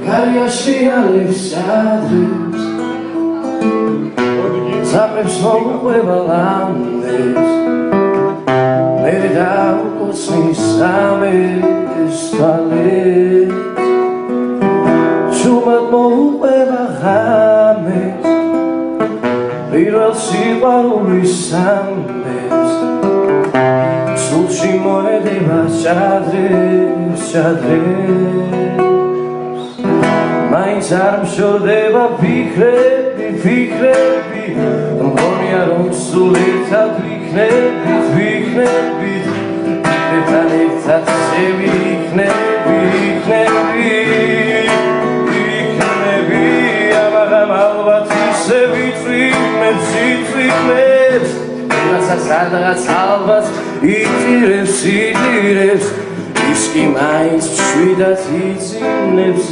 Karjašrijales adres Zapreš mogueva landes Mere daukosni sames tvales Šumat mogueva james Pirvel siparulis sames Sulši moedeva šadres Mains ar mშორდება ფიქრები მგონია რომ სულეთად ვიქნებით თან ერთად შევიქნები ამაღამ ალბათ ისე ვიწვიმებს რასაც სადღაც ალბათ იწირებს ის კი მაინც მშვიდად იძინებს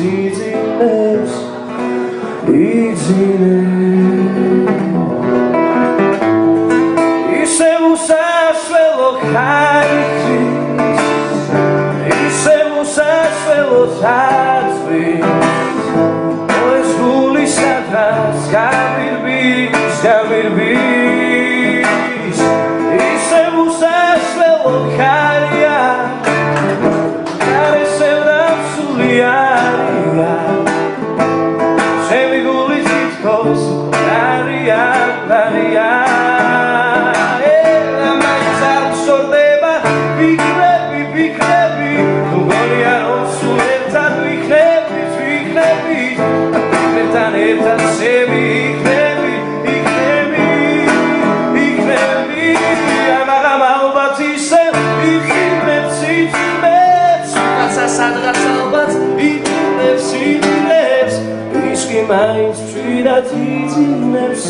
ისევ უსასველო ხაიხის ისევ უსასველო თაძვის ეს გული სადღაც გავირბის ისევ უსასველო ხარია სადღაც ალბათ იწინებს ის კი მაინც მშვიდად იძინებს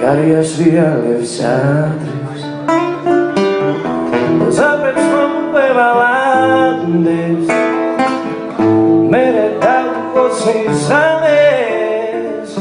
Karjašrijales adres Zapreš mogueva landes Mere daukosni sames